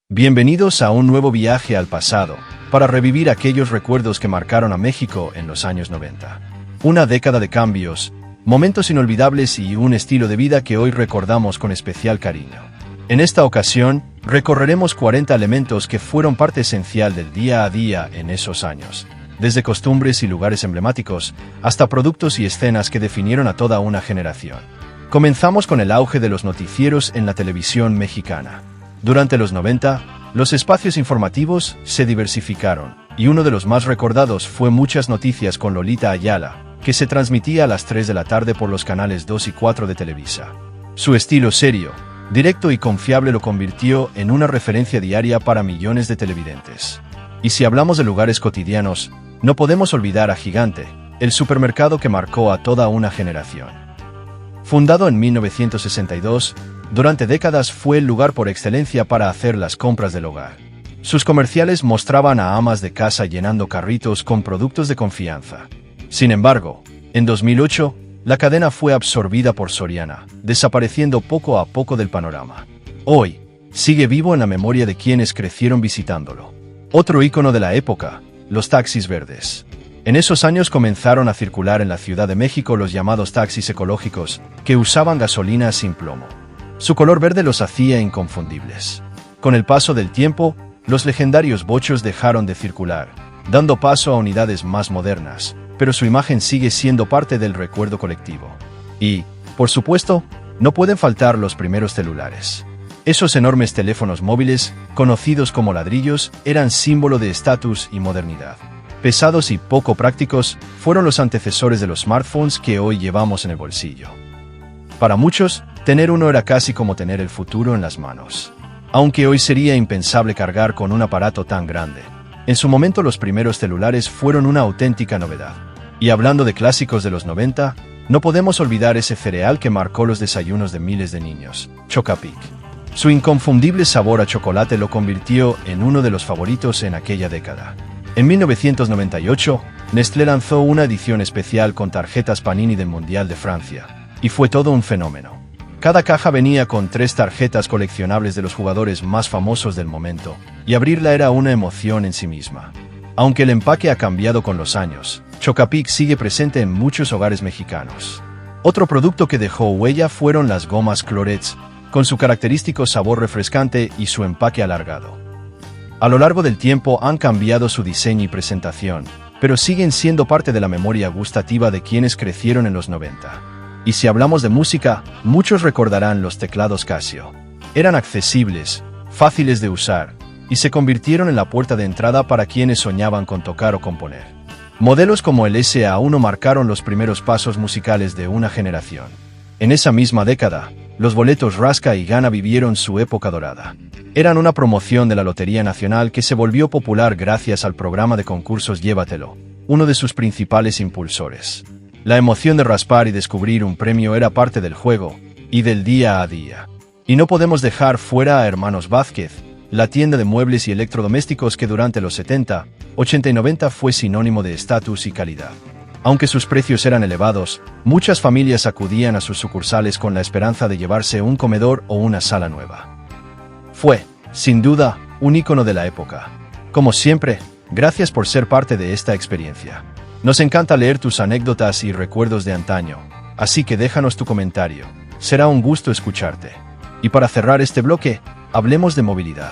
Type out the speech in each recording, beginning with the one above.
Bienvenidos a un nuevo viaje al pasado, para revivir aquellos recuerdos que marcaron a México en los años 90. Una década de cambios, momentos inolvidables y un estilo de vida que hoy recordamos con especial cariño. En esta ocasión, recorreremos 40 elementos que fueron parte esencial del día a día en esos años, desde costumbres y lugares emblemáticos, hasta productos y escenas que definieron a toda una generación. Comenzamos con el auge de los noticieros en la televisión mexicana. Durante los 90, los espacios informativos se diversificaron, y uno de los más recordados fue Muchas Noticias con Lolita Ayala, que se transmitía a las 3 de la tarde por los canales 2 y 4 de Televisa. Su estilo serio, directo y confiable lo convirtió en una referencia diaria para millones de televidentes. Y si hablamos de lugares cotidianos, no podemos olvidar a Gigante, el supermercado que marcó a toda una generación. Fundado en 1962, durante décadas fue el lugar por excelencia para hacer las compras del hogar. Sus comerciales mostraban a amas de casa llenando carritos con productos de confianza. Sin embargo, en 2008, la cadena fue absorbida por Soriana, desapareciendo poco a poco del panorama. Hoy, sigue vivo en la memoria de quienes crecieron visitándolo. Otro ícono de la época, los taxis verdes. En esos años comenzaron a circular en la Ciudad de México los llamados taxis ecológicos, que usaban gasolina sin plomo. Su color verde los hacía inconfundibles. Con el paso del tiempo, los legendarios bochos dejaron de circular, dando paso a unidades más modernas, pero su imagen sigue siendo parte del recuerdo colectivo. Y, por supuesto, no pueden faltar los primeros celulares. Esos enormes teléfonos móviles, conocidos como ladrillos, eran símbolo de estatus y modernidad. Pesados y poco prácticos, fueron los antecesores de los smartphones que hoy llevamos en el bolsillo. Para muchos, tener uno era casi como tener el futuro en las manos. Aunque hoy sería impensable cargar con un aparato tan grande. En su momento los primeros celulares fueron una auténtica novedad. Y hablando de clásicos de los 90, no podemos olvidar ese cereal que marcó los desayunos de miles de niños, Chocapic. Su inconfundible sabor a chocolate lo convirtió en uno de los favoritos en aquella década. En 1998, Nestlé lanzó una edición especial con tarjetas Panini del Mundial de Francia, y fue todo un fenómeno. Cada caja venía con 3 tarjetas coleccionables de los jugadores más famosos del momento, y abrirla era una emoción en sí misma. Aunque el empaque ha cambiado con los años, Chocapic sigue presente en muchos hogares mexicanos. Otro producto que dejó huella fueron las gomas Clorets, con su característico sabor refrescante y su empaque alargado. A lo largo del tiempo han cambiado su diseño y presentación, pero siguen siendo parte de la memoria gustativa de quienes crecieron en los 90. Y si hablamos de música, muchos recordarán los teclados Casio. Eran accesibles, fáciles de usar, y se convirtieron en la puerta de entrada para quienes soñaban con tocar o componer. Modelos como el SA1 marcaron los primeros pasos musicales de una generación. En esa misma década, los boletos Rasca y Gana vivieron su época dorada. Eran una promoción de la Lotería Nacional que se volvió popular gracias al programa de concursos Llévatelo, uno de sus principales impulsores. La emoción de raspar y descubrir un premio era parte del juego y del día a día. Y no podemos dejar fuera a Hermanos Vázquez, la tienda de muebles y electrodomésticos que durante los 70, 80 y 90 fue sinónimo de estatus y calidad. Aunque sus precios eran elevados, muchas familias acudían a sus sucursales con la esperanza de llevarse un comedor o una sala nueva. Fue, sin duda, un ícono de la época. Como siempre, gracias por ser parte de esta experiencia. Nos encanta leer tus anécdotas y recuerdos de antaño, así que déjanos tu comentario. Será un gusto escucharte. Y para cerrar este bloque, hablemos de movilidad.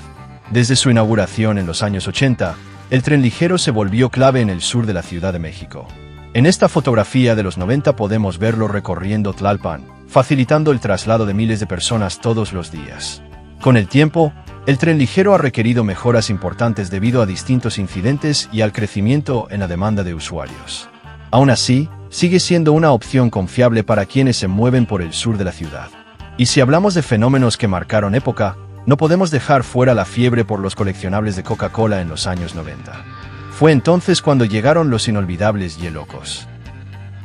Desde su inauguración en los años 80, el tren ligero se volvió clave en el sur de la Ciudad de México. En esta fotografía de los 90 podemos verlo recorriendo Tlalpan, facilitando el traslado de miles de personas todos los días. Con el tiempo, el tren ligero ha requerido mejoras importantes debido a distintos incidentes y al crecimiento en la demanda de usuarios. Aún así, sigue siendo una opción confiable para quienes se mueven por el sur de la ciudad. Y si hablamos de fenómenos que marcaron época, no podemos dejar fuera la fiebre por los coleccionables de Coca-Cola en los años 90. Fue entonces cuando llegaron los inolvidables Hielocos.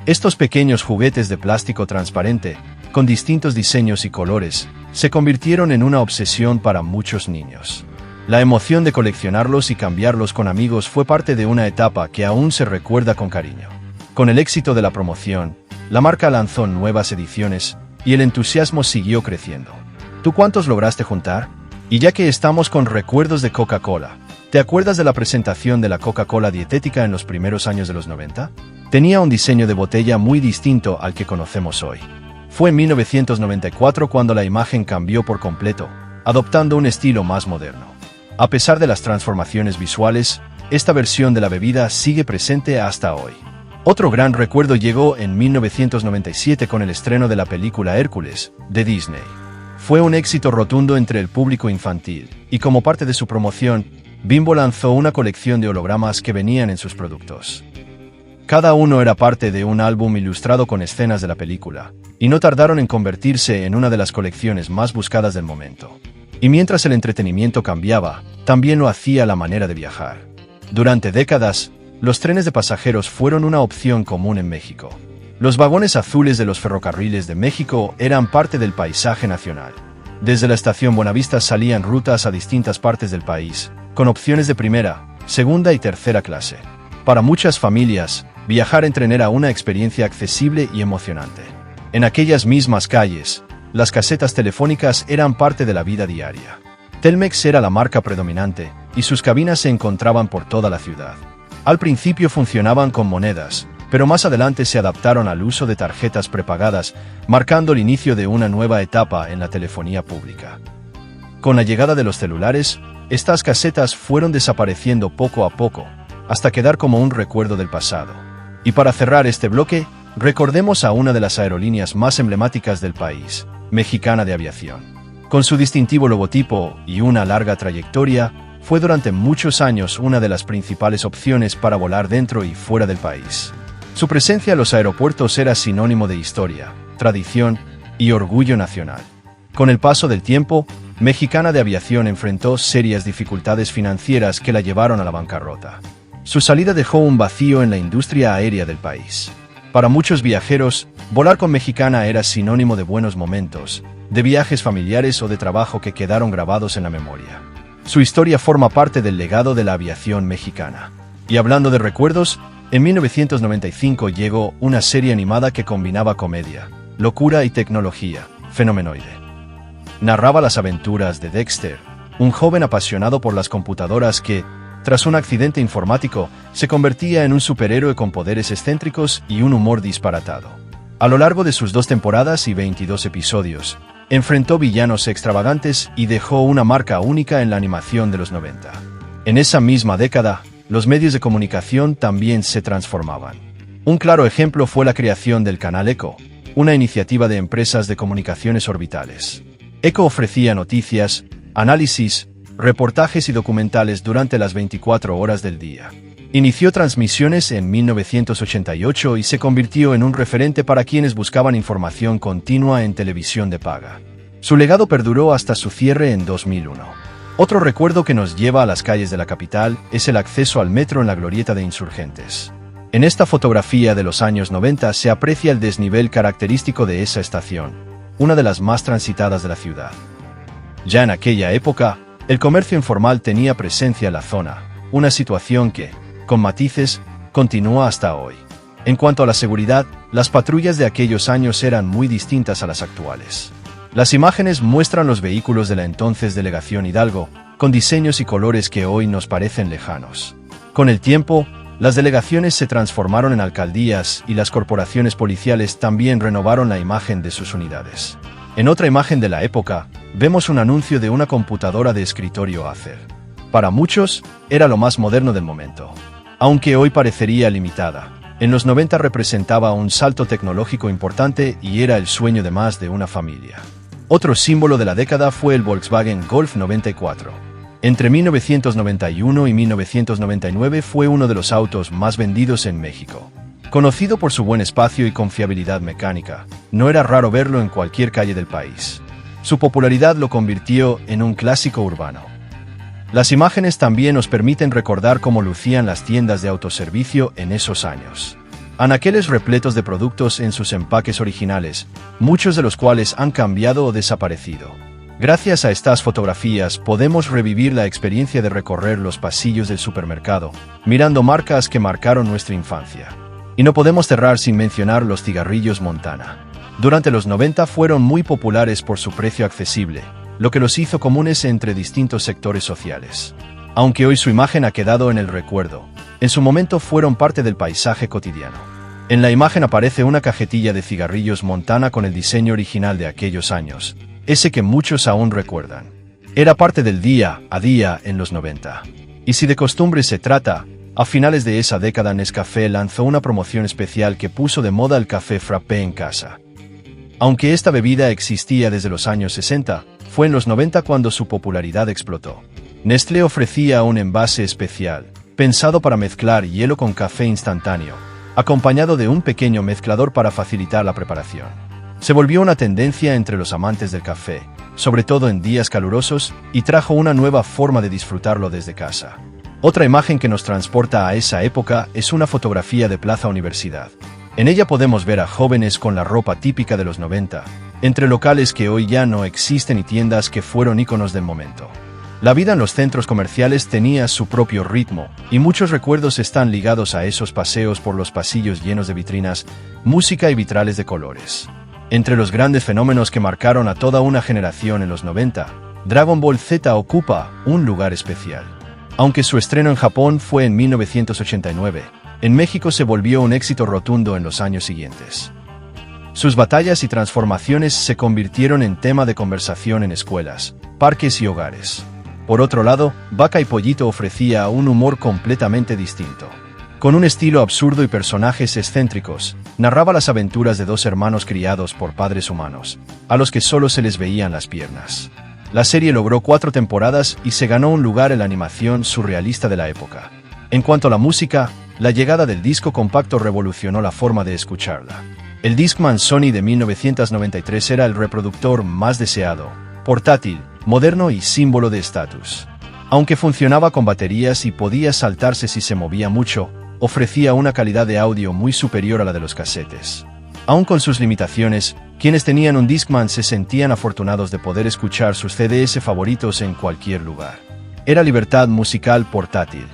Estos pequeños juguetes de plástico transparente, con distintos diseños y colores, se convirtieron en una obsesión para muchos niños. La emoción de coleccionarlos y cambiarlos con amigos fue parte de una etapa que aún se recuerda con cariño. Con el éxito de la promoción, la marca lanzó nuevas ediciones y el entusiasmo siguió creciendo. ¿Tú cuántos lograste juntar? Y ya que estamos con recuerdos de Coca-Cola, ¿te acuerdas de la presentación de la Coca-Cola dietética en los primeros años de los 90? Tenía un diseño de botella muy distinto al que conocemos hoy. Fue en 1994 cuando la imagen cambió por completo, adoptando un estilo más moderno. A pesar de las transformaciones visuales, esta versión de la bebida sigue presente hasta hoy. Otro gran recuerdo llegó en 1997 con el estreno de la película Hércules, de Disney. Fue un éxito rotundo entre el público infantil, y como parte de su promoción, Bimbo lanzó una colección de hologramas que venían en sus productos. Cada uno era parte de un álbum ilustrado con escenas de la película, y no tardaron en convertirse en una de las colecciones más buscadas del momento. Y mientras el entretenimiento cambiaba, también lo hacía la manera de viajar. Durante décadas, los trenes de pasajeros fueron una opción común en México. Los vagones azules de los ferrocarriles de México eran parte del paisaje nacional. Desde la estación Buenavista salían rutas a distintas partes del país, con opciones de primera, segunda y tercera clase. Para muchas familias, viajar en tren era una experiencia accesible y emocionante. En aquellas mismas calles, las casetas telefónicas eran parte de la vida diaria. Telmex era la marca predominante, y sus cabinas se encontraban por toda la ciudad. Al principio funcionaban con monedas, pero más adelante se adaptaron al uso de tarjetas prepagadas, marcando el inicio de una nueva etapa en la telefonía pública. Con la llegada de los celulares, estas casetas fueron desapareciendo poco a poco, hasta quedar como un recuerdo del pasado. Y para cerrar este bloque, recordemos a una de las aerolíneas más emblemáticas del país, Mexicana de Aviación. Con su distintivo logotipo y una larga trayectoria, fue durante muchos años una de las principales opciones para volar dentro y fuera del país. Su presencia en los aeropuertos era sinónimo de historia, tradición y orgullo nacional. Con el paso del tiempo, Mexicana de Aviación enfrentó serias dificultades financieras que la llevaron a la bancarrota. Su salida dejó un vacío en la industria aérea del país. Para muchos viajeros, volar con Mexicana era sinónimo de buenos momentos, de viajes familiares o de trabajo que quedaron grabados en la memoria. Su historia forma parte del legado de la aviación mexicana. Y hablando de recuerdos, en 1995 llegó una serie animada que combinaba comedia, locura y tecnología, Fenomenoide. Narraba las aventuras de Dexter, un joven apasionado por las computadoras que, tras un accidente informático, se convertía en un superhéroe con poderes excéntricos y un humor disparatado. A lo largo de sus 2 temporadas y 22 episodios, enfrentó villanos extravagantes y dejó una marca única en la animación de los 90. En esa misma década, los medios de comunicación también se transformaban. Un claro ejemplo fue la creación del canal ECO, una iniciativa de empresas de comunicaciones orbitales. ECO ofrecía noticias, análisis, reportajes y documentales durante las 24 horas del día. Inició transmisiones en 1988 y se convirtió en un referente para quienes buscaban información continua en televisión de paga. Su legado perduró hasta su cierre en 2001. Otro recuerdo que nos lleva a las calles de la capital es el acceso al metro en la glorieta de Insurgentes. En esta fotografía de los años 90 se aprecia el desnivel característico de esa estación, una de las más transitadas de la ciudad. Ya en aquella época, el comercio informal tenía presencia en la zona, una situación que, con matices, continúa hasta hoy. En cuanto a la seguridad, las patrullas de aquellos años eran muy distintas a las actuales. Las imágenes muestran los vehículos de la entonces Delegación Hidalgo, con diseños y colores que hoy nos parecen lejanos. Con el tiempo, las delegaciones se transformaron en alcaldías y las corporaciones policiales también renovaron la imagen de sus unidades. En otra imagen de la época, vemos un anuncio de una computadora de escritorio Acer. Para muchos, era lo más moderno del momento. Aunque hoy parecería limitada, en los 90 representaba un salto tecnológico importante y era el sueño de más de una familia. Otro símbolo de la década fue el Volkswagen Golf 94. Entre 1991 y 1999 fue uno de los autos más vendidos en México. Conocido por su buen espacio y confiabilidad mecánica, no era raro verlo en cualquier calle del país. Su popularidad lo convirtió en un clásico urbano. Las imágenes también nos permiten recordar cómo lucían las tiendas de autoservicio en esos años. Anaqueles repletos de productos en sus empaques originales, muchos de los cuales han cambiado o desaparecido. Gracias a estas fotografías podemos revivir la experiencia de recorrer los pasillos del supermercado, mirando marcas que marcaron nuestra infancia. Y no podemos cerrar sin mencionar los cigarrillos Montana. Durante los 90 fueron muy populares por su precio accesible, lo que los hizo comunes entre distintos sectores sociales. Aunque hoy su imagen ha quedado en el recuerdo, en su momento fueron parte del paisaje cotidiano. En la imagen aparece una cajetilla de cigarrillos Montana con el diseño original de aquellos años, ese que muchos aún recuerdan. Era parte del día a día en los 90. Y si de costumbre se trata, a finales de esa década Nescafé lanzó una promoción especial que puso de moda el café frappé en casa. Aunque esta bebida existía desde los años 60, fue en los 90 cuando su popularidad explotó. Nestlé ofrecía un envase especial, pensado para mezclar hielo con café instantáneo, acompañado de un pequeño mezclador para facilitar la preparación. Se volvió una tendencia entre los amantes del café, sobre todo en días calurosos, y trajo una nueva forma de disfrutarlo desde casa. Otra imagen que nos transporta a esa época es una fotografía de Plaza Universidad. En ella podemos ver a jóvenes con la ropa típica de los 90, entre locales que hoy ya no existen y tiendas que fueron íconos del momento. La vida en los centros comerciales tenía su propio ritmo, y muchos recuerdos están ligados a esos paseos por los pasillos llenos de vitrinas, música y vitrales de colores. Entre los grandes fenómenos que marcaron a toda una generación en los 90, Dragon Ball Z ocupa un lugar especial. Aunque su estreno en Japón fue en 1989, en México se volvió un éxito rotundo en los años siguientes. Sus batallas y transformaciones se convirtieron en tema de conversación en escuelas, parques y hogares. Por otro lado, Vaca y Pollito ofrecía un humor completamente distinto. Con un estilo absurdo y personajes excéntricos, narraba las aventuras de dos hermanos criados por padres humanos, a los que solo se les veían las piernas. La serie logró 4 temporadas y se ganó un lugar en la animación surrealista de la época. En cuanto a la música, la llegada del disco compacto revolucionó la forma de escucharla. El Discman Sony de 1993 era el reproductor más deseado, portátil, moderno y símbolo de estatus. Aunque funcionaba con baterías y podía saltarse si se movía mucho, ofrecía una calidad de audio muy superior a la de los casetes. Aun con sus limitaciones, quienes tenían un Discman se sentían afortunados de poder escuchar sus CDs favoritos en cualquier lugar. Era libertad musical portátil.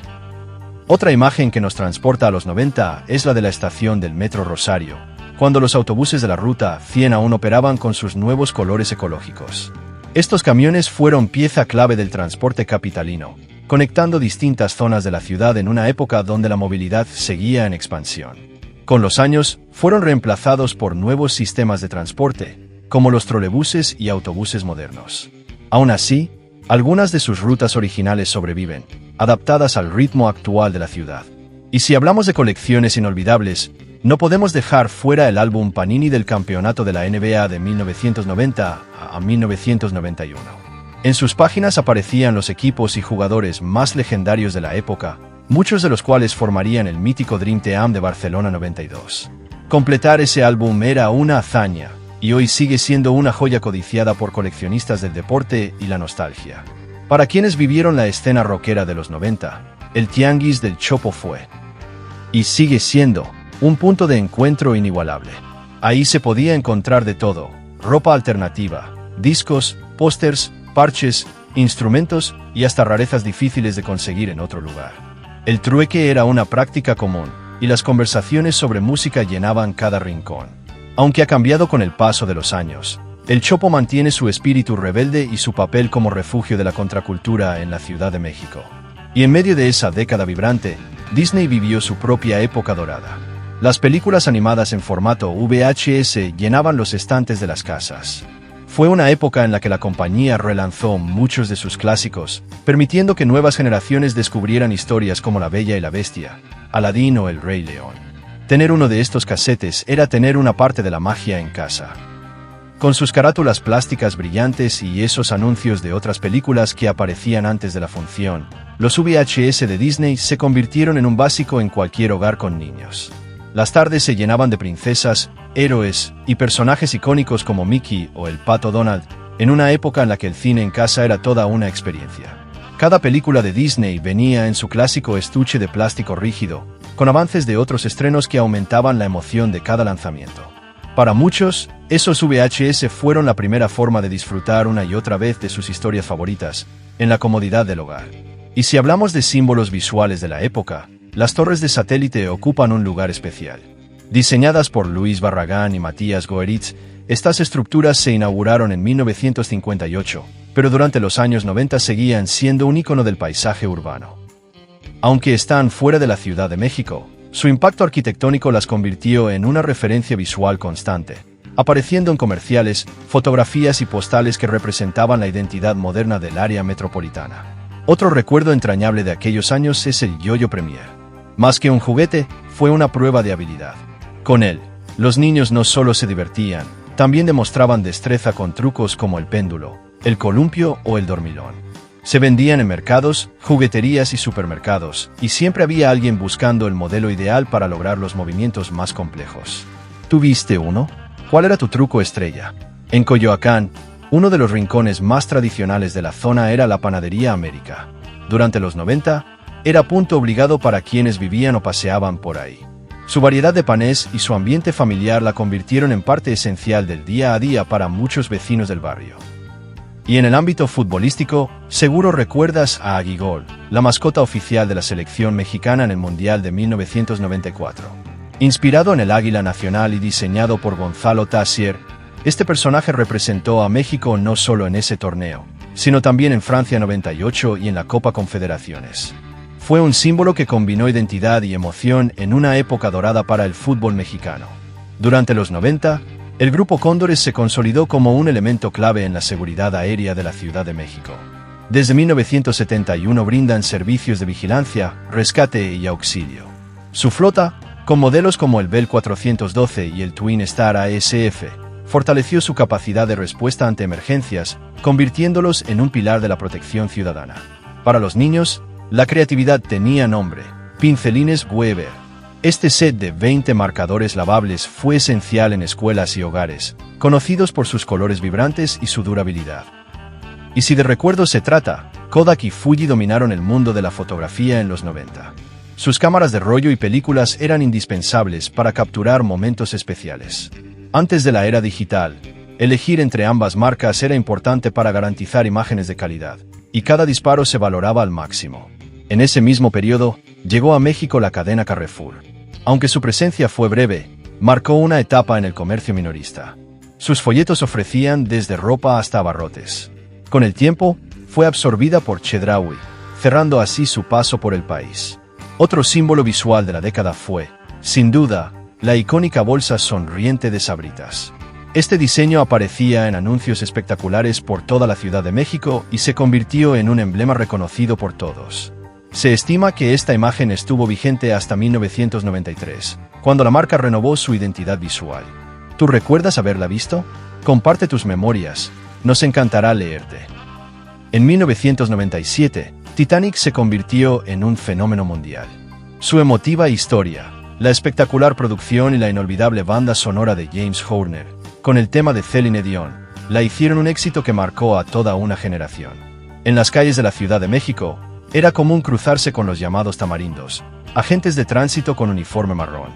Otra imagen que nos transporta a los 90 es la de la estación del Metro Rosario, cuando los autobuses de la Ruta 100 aún operaban con sus nuevos colores ecológicos. Estos camiones fueron pieza clave del transporte capitalino, conectando distintas zonas de la ciudad en una época donde la movilidad seguía en expansión. Con los años, fueron reemplazados por nuevos sistemas de transporte, como los trolebuses y autobuses modernos. Aún así, algunas de sus rutas originales sobreviven, adaptadas al ritmo actual de la ciudad. Y si hablamos de colecciones inolvidables, no podemos dejar fuera el álbum Panini del campeonato de la NBA de 1990 a 1991. En sus páginas aparecían los equipos y jugadores más legendarios de la época, muchos de los cuales formarían el mítico Dream Team de Barcelona 92. Completar ese álbum era una hazaña, y hoy sigue siendo una joya codiciada por coleccionistas del deporte y la nostalgia. Para quienes vivieron la escena rockera de los 90, el Tianguis del Chopo fue, y sigue siendo, un punto de encuentro inigualable. Ahí se podía encontrar de todo: ropa alternativa, discos, pósters, parches, instrumentos y hasta rarezas difíciles de conseguir en otro lugar. El trueque era una práctica común, y las conversaciones sobre música llenaban cada rincón. Aunque ha cambiado con el paso de los años, el Chopo mantiene su espíritu rebelde y su papel como refugio de la contracultura en la Ciudad de México. Y en medio de esa década vibrante, Disney vivió su propia época dorada. Las películas animadas en formato VHS llenaban los estantes de las casas. Fue una época en la que la compañía relanzó muchos de sus clásicos, permitiendo que nuevas generaciones descubrieran historias como La Bella y la Bestia, Aladín o El Rey León. Tener uno de estos casetes era tener una parte de la magia en casa. Con sus carátulas plásticas brillantes y esos anuncios de otras películas que aparecían antes de la función, los VHS de Disney se convirtieron en un básico en cualquier hogar con niños. Las tardes se llenaban de princesas, héroes y personajes icónicos como Mickey o el Pato Donald, en una época en la que el cine en casa era toda una experiencia. Cada película de Disney venía en su clásico estuche de plástico rígido, con avances de otros estrenos que aumentaban la emoción de cada lanzamiento. Para muchos, esos VHS fueron la primera forma de disfrutar una y otra vez de sus historias favoritas, en la comodidad del hogar. Y si hablamos de símbolos visuales de la época, las torres de satélite ocupan un lugar especial. Diseñadas por Luis Barragán y Matías Goeritz, estas estructuras se inauguraron en 1958, pero durante los años 90 seguían siendo un icono del paisaje urbano. Aunque están fuera de la Ciudad de México, su impacto arquitectónico las convirtió en una referencia visual constante, apareciendo en comerciales, fotografías y postales que representaban la identidad moderna del área metropolitana. Otro recuerdo entrañable de aquellos años es el Yo-Yo Premier. Más que un juguete, fue una prueba de habilidad. Con él, los niños no solo se divertían, también demostraban destreza con trucos como el péndulo, el columpio o el dormilón. Se vendían en mercados, jugueterías y supermercados, y siempre había alguien buscando el modelo ideal para lograr los movimientos más complejos. ¿Tuviste uno? ¿Cuál era tu truco estrella? En Coyoacán, uno de los rincones más tradicionales de la zona era la Panadería América. Durante los 90, era punto obligado para quienes vivían o paseaban por ahí. Su variedad de panes y su ambiente familiar la convirtieron en parte esencial del día a día para muchos vecinos del barrio. Y en el ámbito futbolístico, seguro recuerdas a Aguigol, la mascota oficial de la selección mexicana en el Mundial de 1994. Inspirado en el águila nacional y diseñado por Gonzalo Tassier, este personaje representó a México no solo en ese torneo, sino también en Francia 98 y en la Copa Confederaciones. Fue un símbolo que combinó identidad y emoción en una época dorada para el fútbol mexicano. Durante los 90, el Grupo Cóndores se consolidó como un elemento clave en la seguridad aérea de la Ciudad de México. Desde 1971 brindan servicios de vigilancia, rescate y auxilio. Su flota, con modelos como el Bell 412 y el Twin Star ASF, fortaleció su capacidad de respuesta ante emergencias, convirtiéndolos en un pilar de la protección ciudadana. Para los niños, la creatividad tenía nombre: Pincelines Weber. Este set de 20 marcadores lavables fue esencial en escuelas y hogares, conocidos por sus colores vibrantes y su durabilidad. Y si de recuerdos se trata, Kodak y Fuji dominaron el mundo de la fotografía en los 90. Sus cámaras de rollo y películas eran indispensables para capturar momentos especiales. Antes de la era digital, elegir entre ambas marcas era importante para garantizar imágenes de calidad, y cada disparo se valoraba al máximo. En ese mismo periodo, llegó a México la cadena Carrefour. Aunque su presencia fue breve, marcó una etapa en el comercio minorista. Sus folletos ofrecían desde ropa hasta abarrotes. Con el tiempo, fue absorbida por Chedraui, cerrando así su paso por el país. Otro símbolo visual de la década fue, sin duda, la icónica bolsa sonriente de Sabritas. Este diseño aparecía en anuncios espectaculares por toda la Ciudad de México y se convirtió en un emblema reconocido por todos. Se estima que esta imagen estuvo vigente hasta 1993, cuando la marca renovó su identidad visual. ¿Tú recuerdas haberla visto? Comparte tus memorias, nos encantará leerte. En 1997, Titanic se convirtió en un fenómeno mundial. Su emotiva historia, la espectacular producción y la inolvidable banda sonora de James Horner, con el tema de Céline Dion, la hicieron un éxito que marcó a toda una generación. En las calles de la Ciudad de México, era común cruzarse con los llamados tamarindos, agentes de tránsito con uniforme marrón.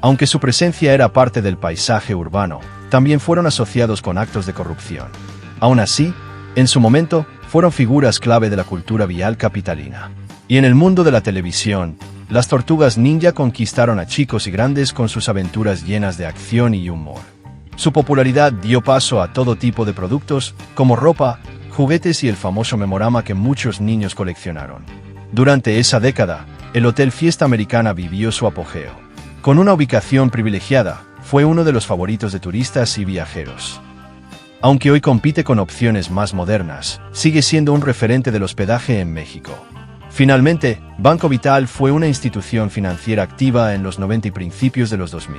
Aunque su presencia era parte del paisaje urbano, también fueron asociados con actos de corrupción. Aún así, en su momento, fueron figuras clave de la cultura vial capitalina. Y en el mundo de la televisión, las Tortugas Ninja conquistaron a chicos y grandes con sus aventuras llenas de acción y humor. Su popularidad dio paso a todo tipo de productos, como ropa, juguetes y el famoso memorama que muchos niños coleccionaron. Durante esa década, el Hotel Fiesta Americana vivió su apogeo. Con una ubicación privilegiada, fue uno de los favoritos de turistas y viajeros. Aunque hoy compite con opciones más modernas, sigue siendo un referente del hospedaje en México. Finalmente, Banco Vital fue una institución financiera activa en los 90 y principios de los 2000.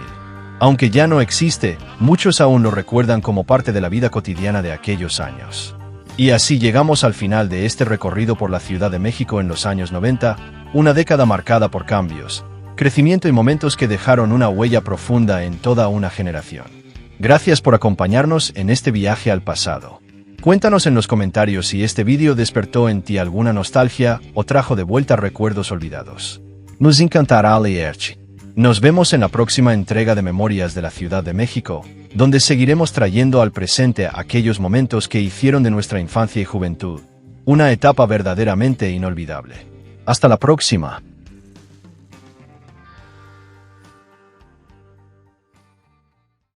Aunque ya no existe, muchos aún lo recuerdan como parte de la vida cotidiana de aquellos años. Y así llegamos al final de este recorrido por la Ciudad de México en los años 90, una década marcada por cambios, crecimiento y momentos que dejaron una huella profunda en toda una generación. Gracias por acompañarnos en este viaje al pasado. Cuéntanos en los comentarios si este vídeo despertó en ti alguna nostalgia o trajo de vuelta recuerdos olvidados. Nos encantará leerte. Nos vemos en la próxima entrega de Memorias de la Ciudad de México, donde seguiremos trayendo al presente aquellos momentos que hicieron de nuestra infancia y juventud una etapa verdaderamente inolvidable. Hasta la próxima.